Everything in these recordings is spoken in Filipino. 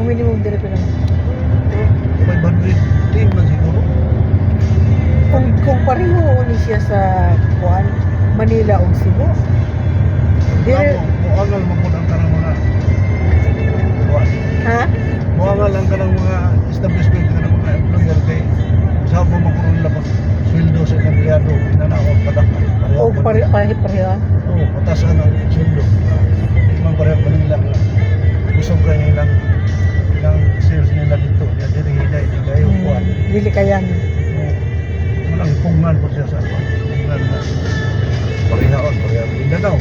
Ang minimum dire pa lang. 510 man siguro. Kung pareho ni siya sa Kuan, Manila o Cebu. Dire, Muangal man po ang kanang mga kuan. ha? Muangal lang kanang mga establishment kanang mga employer kay sa mo magkaroon lang sweldo sa empleyado pinanawag pa dak. O pareho. Oo, patasan ang sweldo. Di man pareho Manila nga. Gusto ka nilang sales nila dito. Yan diri hiday di kayo kuan. Dili kayan. Walang pungnan po siya sa pungnan na parihaon, parihaon. Mindanao.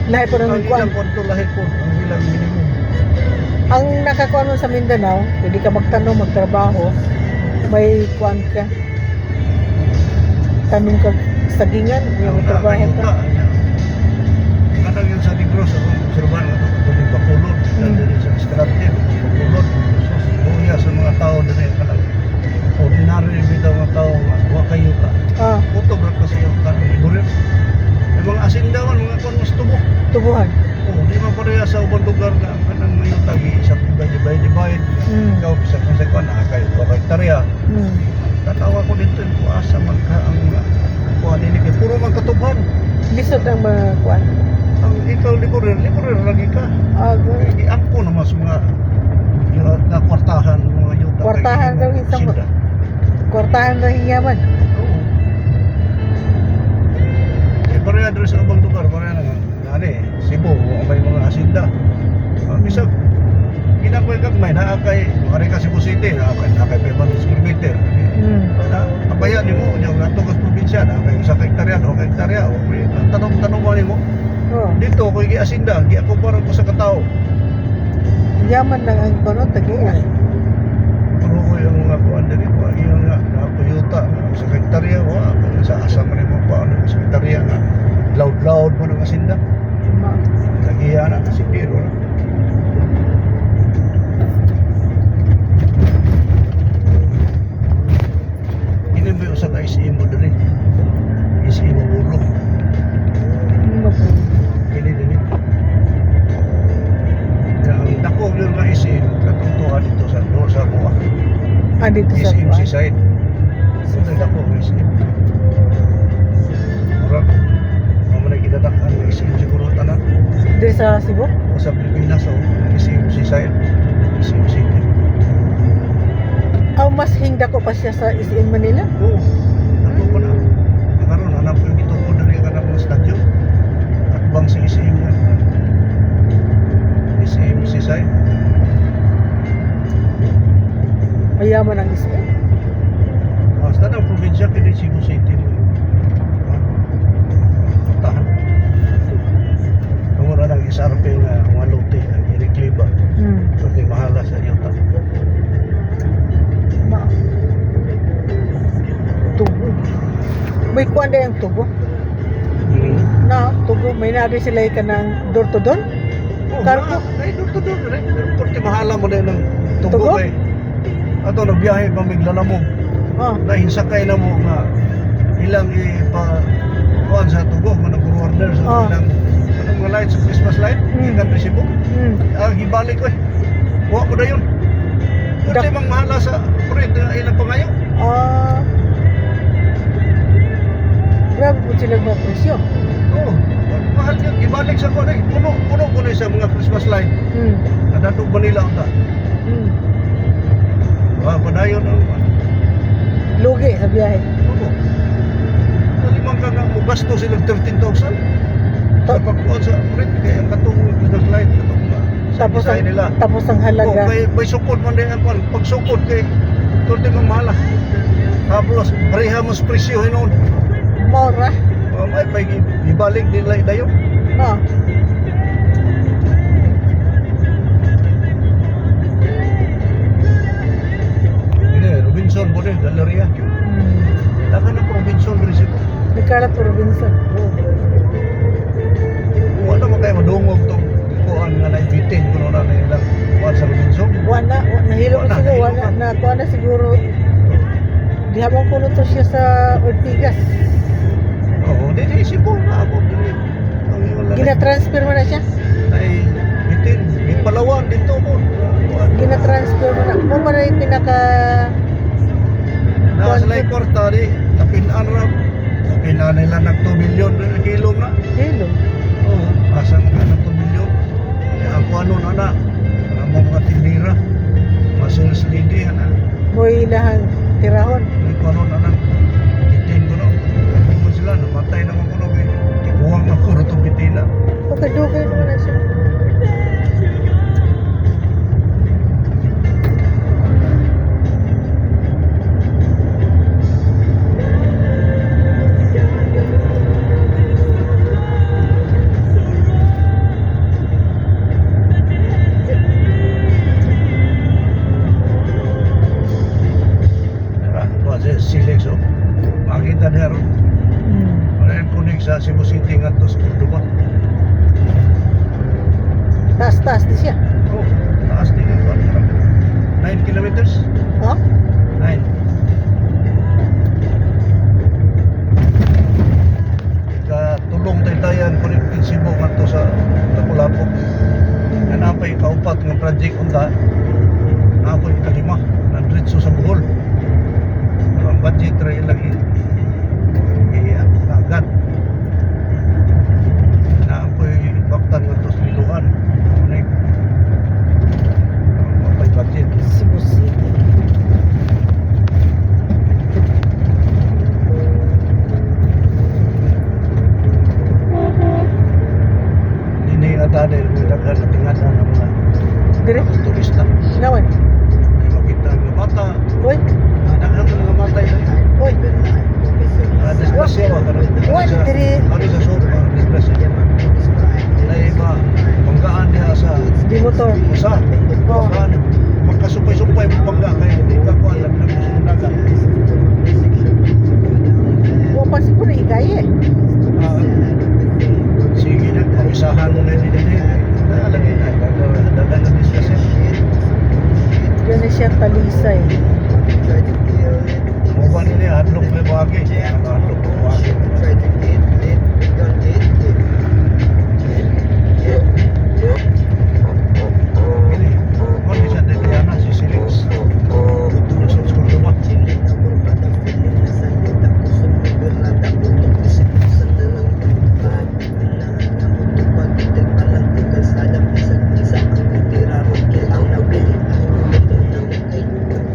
Lahi po Ang ng Kuan. ilang konto lahi po, ang ilang minimum. Ang nakakuan mo sa Mindanao, pwede ka magtanong, magtrabaho, may Kuan ka. Tanong ka sagingan, may trabaho ka. Kadang yun sa Negros, ako observan nga ito yung Bacolod, dili sa Escalante, Bacolod, buya sa mga tao dili kanang ordinary bitaw mga tao, wa kayo ka. Utog ra kasi yung kanang liburir. Yung mga asindawan, mga kon mas tubo. Tubuhan. Di man pareha sa ubang lugar na ang kanang ngayon tagi sa divide. Ikaw sa konsekwan kay 2 hektarya. Tanawa ko dito yung asa man ka ang kuan ini kay puro man katubhan. Lisod ang mga Kuan. Ang ikaw liburir lagi ka. Kay angko naman sa mga na kwartahan mga yuta. Kwartahan daw isang kwartahan daw hiyaman. Oo. Pareha dito sa ubang lugar, pareha na Cebu, may mga asinda. Bisag ginakoy gagmay na kay ari ka Cebu City, na kay 500 square meter. Kabayan nimo nya ato ka probinsya na kay sa hektarya, 2 hektarya. Tanong mo nimo. Dito ko gi asinda, gi ako para ko sa katao. Yaman lang ang kono tagiya. Pero ko yung mga kuan diri ko yung nga napuyuta sa hektarya wa sa asa man mo pa sa hektarya nga loud mo ng asinda. Tagiya na kasi biro na. Ini ba usap na ICM mo dali? ICM mo bulo. Ini dali. Ang dako yun nga ICM katungtuhan dito sa buwa. Dito sa ICM Kuan. si side. Sa dako ICM. Murag na gidadakan ng ICM siguro tanan. Dito sa Cebu? O sa Pilipinas o ICM si side. ICM City. Mas hingda ko pa siya sa ICM Manila? Oo. Ano ko na. Karon hanap ko dito ko dali ka na ng stadyo. At bang si ICM na. ICM si side. Mayaman ang ICM. Basta ng probinsya kini Cebu City. Tahan. Kung wala ng SRP nga mga lote ang i-recliba. Kasi mahala sa yuta. Tubo. May kuan yung tubo. Na, tubo. May nari sila ka ng door to door. Kargo. Ay, door to door. Porque mahala mo na ng Tubo? tubo kay. Ato, nagbiyahe pa migla mo. Dahil sakay na mo nga ilang kuan sa tubo, manag-order sa ilang mga lights, Christmas light, ikan resibo. Hibalik ko eh. Huwag ko na yun. Kasi mang mahala sa kurit, ilang pangayo. Grabe po sila mga presyo. Oo, mahal yun. Ibalik sa kuan eh. Puno ko na sa mga Christmas light. Nadadog ba nila ang ta? Padayon ang Lugi sa biyahe. oo. Limang ka nga mo gasto silang 13,000. Sa pagkuhan sa kurit, kaya ang katong Christmas light, katong Tapos design nila. Tapos ang Oo, halaga. may sukod man din ang kuan. Pag sukod kay turti mang mahala. Tapos pareha mo sa presyo hinon. Mora. May ibalik nila dayon. Ini Robinson mo din, Galleria. Dagan na Robinson Resibo. Nagkalat po Robinson. Wala mo kayo madungog tong kuan nga naibitin kuno na nilang kuan sa Robinson. Nahilo na siguro. Kuha na siguro. Di habang kuno to siya sa Ortigas. Oo, dili Cebu na abot dili. Gina-transfer mo na siya? Ay bitin, Palawan dito mo. rin pinaka Na sila kwarta di tapinan ra. Tapinan nila nag 2 milyon na kilo na. kilo. Oo, asang ka ng 2 milyon. Ako ano na na. Ang mga tindira. Masales lady na. Mo'y ilahang tirahon. May ano na na. Titin ko na. Kung sila namatay naman ko na. Tikuwang na ko na itong bitina. Pagkadugay naman na siya. Silex o. Makita niya ron. Wala yung kunig sa Cebu City nga to sa Cordoba. Taas-taas di siya. Oh, taas din yung 9 kilometers? Oh? 9. Ikatulong tayo-tayan connected Cebu nga to sa Lapu-Lapu. Napay kaupat ng project unta. Napay kalima. Nandritso sa Bohol. Ang budget rin lang agad. Napay baktan nga to sa Biluan. Napay budget. Cebu City. Ini ada dari dagan na tingatan ng mga Dire? turista. Nawan. Di makita ang mata. Uy. Dagan ng mga mata yun. Uy. Disgrasya ba? What? Dire? Ano sa sopa? Disgrasya. Dahil ba, banggaan niya sa Di motor. usa. Oh. Banggaan. Magkasumpay-sumpay mo bangga kayo. Hindi ka ko alam na gusto ng dagan. Wapas ko na ikaya eh. Ah, sige na, pamisahan mo na yun din. Nalagay na. Dagan ng disgrasya. Yan na siya talisay. Mo ba nila hadlok may buhagi? Hadlok may buhagi. Ini, kung di siya Tatiana, si Silix. Ito sa Cordoba.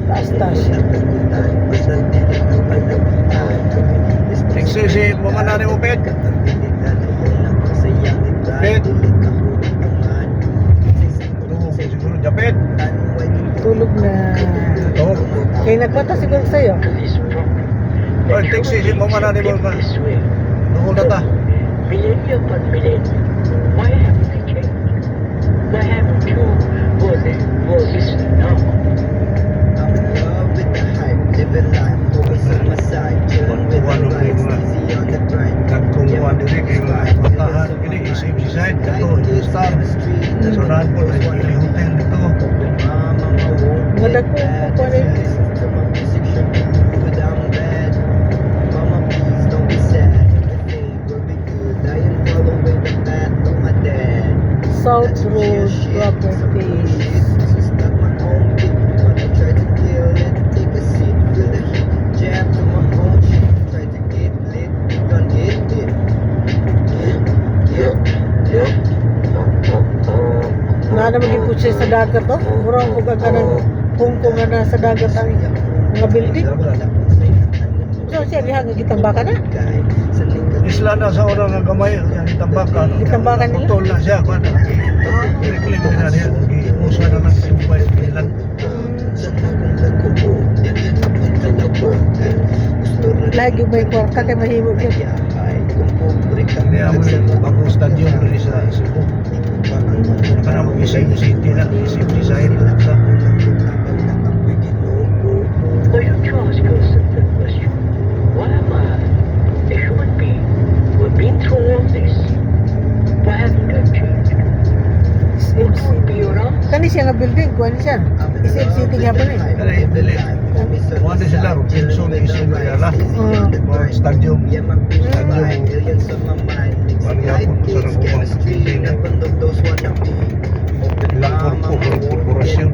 Taas-taas siya. Nagsisi, mamanari mo, Pet. Pet. Ito, siguro, Japet. Tulog na. Ito. Kaya nagpata siguro sa'yo. Oh, nagsisi, mamanari mo. Doon na ta. Millennium upon millennium. Why haven't they changed? Why haven't you was this now? I'm in love with the hype, living life, always on my side, chilling with the vibes, easy on the grind. Nagkumuha din kayo mga patahan. Ini, isip si side. Ito, yung star. Sonahan po, ay Ili Hotel dito. Mama, I won't Wala get ko bad. pa rin. Listen to my music, show me good, I'm bad. Mama, please don't be sad. Everything will be good. I am following the path of my dad. South Road Properties. Na maging po siya sa dagat to. Murang kung ka ng Hongkong nga na sa dagat ang mga building. So siya diha nga gitambakan na. Isla na sa unang nga gamay, yan itambakan. Gitambakan nila? Putol na siya, kung ano. Kiliklik na niya, iusa na ng sumpay ilan. Lagi may kwarta kay mahimo siya. Hindi mo bagong stadium rin sa Cebu. Parang Cebu City na, Cebu Design na sa. Why don't you ask yourself that question? Why am I, a human being, who have been through all this? Why haven't I changed? What would be your answer? Kani siya nga building, kuha siya. Isip City nga pa ni. Kaya dili. Kuha din sila, Robinson, Isin, Mayala. Mga stadium. Ilang korporasyon.